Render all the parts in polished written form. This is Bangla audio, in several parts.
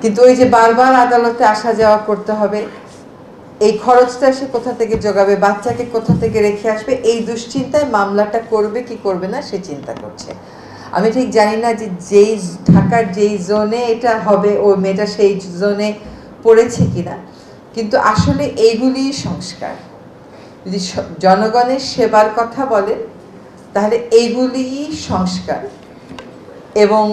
কিন্তু ওই যে বারবার আদালতে আসা যাওয়া করতে হবে, এই খরচটা সে কোথা থেকে জোগাবে, বাচ্চাকে কোথা থেকে রেখে আসবে, এই দুশ্চিন্তায় মামলাটা করবে কি করবে না সে চিন্তা করছে। আমি ঠিক জানি না যে যেই ঢাকার যেই জোনে এটা হবে ওই মেয়েটা সেই জোনে পড়েছে কিনা, কিন্তু আসলে এইগুলি সংস্কার। যদি জনগণের সেবার কথা বলেন তাহলে এইগুলি সংস্কার। এবং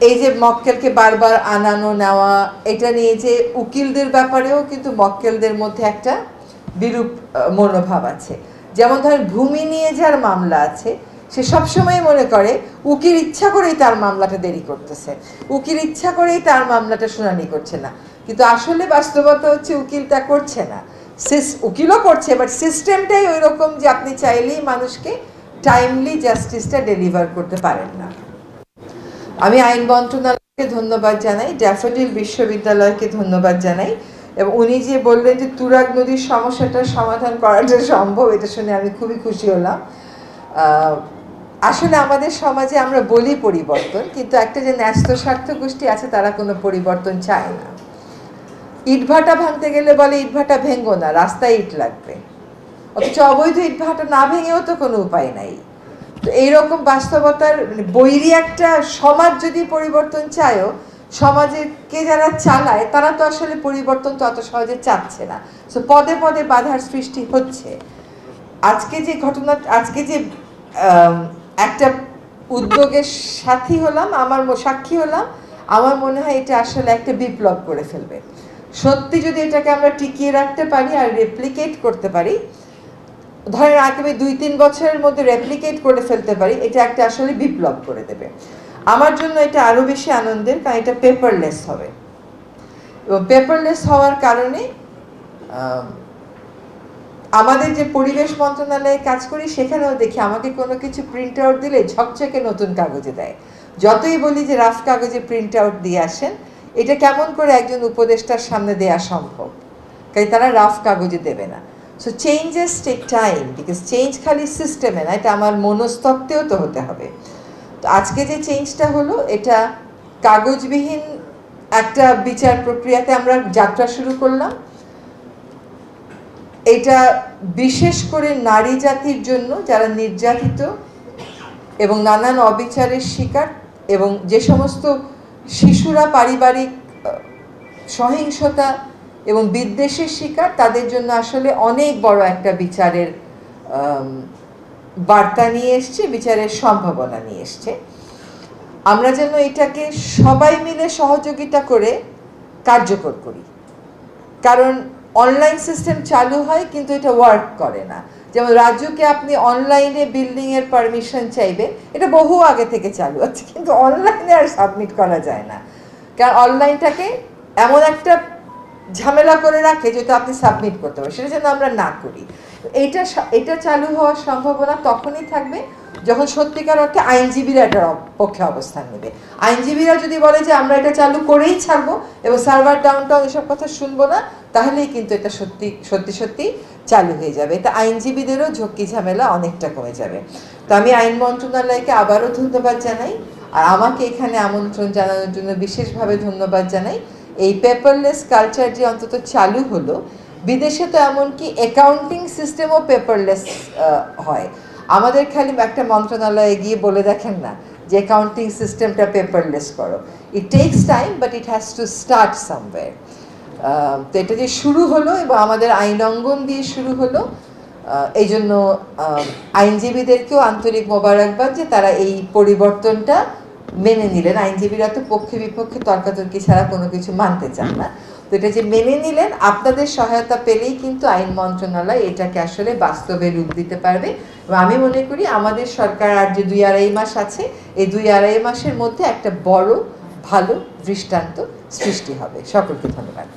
এই যে মক্কেলকে বারবার আনানো নেওয়া, এটা নিয়ে যে উকিলদের ব্যাপারেও কিন্তু মক্কেলদের মধ্যে একটা বিরূপ মনোভাব আছে। যেমন ধরেন ভূমি নিয়ে যার মামলা আছে সে সবসময় মনে করে উকিল ইচ্ছা করেই তার মামলাটা দেরি করতেছে, উকিল ইচ্ছা করেই তার মামলাটা শুনানি করছে না। কিন্তু আসলে বাস্তবতা হচ্ছে উকিল তা করছে না, উকিলও করছে, বাট সিস্টেমটাই ওই রকম যে আপনি চাইলেই মানুষকে টাইমলি জাস্টিসটা ডেলিভার করতে পারেন না। আমি আইন মন্ত্রণালয়কে ধন্যবাদ জানাই, ড্যাফোডিল বিশ্ববিদ্যালয়কে ধন্যবাদ জানাই, এবং উনি যে বললেন যে তুরাগ নদীর সমস্যাটার সমাধান করাটা সম্ভব, এটা শুনে আমি খুবই খুশি হলাম। আসলে আমাদের সমাজে আমরা বলি পরিবর্তন, কিন্তু একটা যে ন্যস্ত স্বার্থ গোষ্ঠী আছে তারা কোনো পরিবর্তন চায় না। ইটভাটা ভাঙতে গেলে বলে ইটভাটা ভেঙো না, রাস্তায় ইট লাগবে, অথচ অবৈধ ইটভাটা না ভেঙেও তো কোনো উপায় নাই। তো এইরকম বাস্তবতার বৈরী একটা সমাজ যদি পরিবর্তন চায়ও, সমাজকে যারা চালায় তারা তো আসলে পরিবর্তন তো অত সহজে চাচ্ছে না। সো পদে পদে বাধার সৃষ্টি হচ্ছে। আজকে যে ঘটনা, আজকে যে একটা উদ্যোগের সাথী হলাম, সাক্ষী হলাম, আমার মনে হয় এটা আসলে একটা বিপ্লব করে ফেলবে। সত্যি যদি এটাকে আমরা টিকিয়ে রাখতে পারি আর রেপ্লিকেট করতে পারি, ধরেন আগামী 2-3 বছরের মধ্যে রেপ্লিকেট করে ফেলতে পারি, এটা একটা আসলে বিপ্লব করে দেবে। আমার জন্য এটা আরও বেশি আনন্দের, কারণ এটা পেপারলেস হবে, এবং পেপারলেস হওয়ার কারণে আমাদের যে পরিবেশ মন্ত্রণালয়ে কাজ করি সেখানেও দেখি আমাকে কোনো কিছু প্রিন্ট আউট দিলে ঝকঝকে নতুন কাগজে দেয়। যতই বলি যে রাফ কাগজে প্রিন্ট আউট দিয়ে আসেন, এটা কেমন করে একজন উপদেষ্টার সামনে দেওয়া সম্ভব, কারণ তারা রাফ কাগজে দেবে না। So changes take time, because change খালি সিস্টেমে না, এটা আমার মনস্তত্ত্বেও তো হতে হবে। তো আজকে যে চেঞ্জটা হলো, এটা কাগজবিহীন একটা বিচার প্রক্রিয়াতে আমরা যাত্রা শুরু করলাম। এটা বিশেষ করে নারী জাতির জন্য, যারা নির্যাতিত এবং নানান অবিচারের শিকার, এবং যে সমস্ত শিশুরা পারিবারিক সহিংসতা এবং বিদ্বেষের শিকার, তাদের জন্য আসলে অনেক বড় একটা বিচারের বার্তা নিয়ে এসছে, বিচারের সম্ভাবনা নিয়ে এসছে। আমরা যেন এটাকে সবাই মিলে সহযোগিতা করে কার্যকর করি, কারণ অনলাইন সিস্টেম চালু হয় কিন্তু এটা ওয়ার্ক করে না। যেমন রাজ্যকে আপনি অনলাইনে বিল্ডিংয়ের পারমিশন চাইবেন, এটা বহু আগে থেকে চালু আছে, কিন্তু অনলাইনে আর সাবমিট করা যায় না, কারণ অনলাইনটাকে এমন একটা ঝামেলা করে রাখে যেটা আপনি সাবমিট করতে পারেন, সেটা যেন আমরা না করি। এটা চালু হওয়ার সম্ভাবনা তখনই থাকবে যখন সত্যিকার অর্থে আইনজীবীরা এটার পক্ষে অবস্থান নেবে। আইনজীবীরা যদি বলে যে আমরা এটা চালু করেই ছাড়বো এবং সার্ভার ডাউনটাউন এসব কথা শুনবো না, তাহলেই কিন্তু এটা সত্যি চালু হয়ে যাবে। এটা আইনজীবীদেরও ঝক্কি ঝামেলা অনেকটা কমে যাবে। তো আমি আইন মন্ত্রণালয়কে আবারও ধন্যবাদ জানাই, আর আমাকে এখানে আমন্ত্রণ জানানোর জন্য বিশেষভাবে ধন্যবাদ জানাই। এই পেপারলেস কালচার যে অন্তত চালু হলো, বিদেশে তো এমনকি অ্যাকাউন্টিং সিস্টেমও পেপারলেস হয়। আমাদের খালি একটা মন্ত্রণালয়ে গিয়ে বলে দেখেন না যে অ্যাকাউন্টিং সিস্টেমটা পেপারলেস করো। ইট tax time, but it has to start somewhere. তো এটা যে শুরু হলো এবং আমাদের আইন অঙ্গন দিয়ে শুরু হলো, এই জন্য আইনজীবীদেরকেও আন্তরিক মোবারকবাদ যে তারা এই পরিবর্তনটা মেনে নিলেন। আইনজীবীরা তো পক্ষে বিপক্ষে তর্কাতর্কি ছাড়া কোনো কিছু মানতে চান না। তো এটা যে মেনে নিলেন, আপনাদের সহায়তা পেলেই কিন্তু আইন মন্ত্রণালয় এটাকে আসলে বাস্তবে রূপ দিতে পারবে। এবং আমি মনে করি আমাদের সরকার আর যে 2-2.5 মাস আছে, এই 2-2.5 মাসের মধ্যে একটা বড় ভালো দৃষ্টান্ত সৃষ্টি হবে। সকলকে ধন্যবাদ।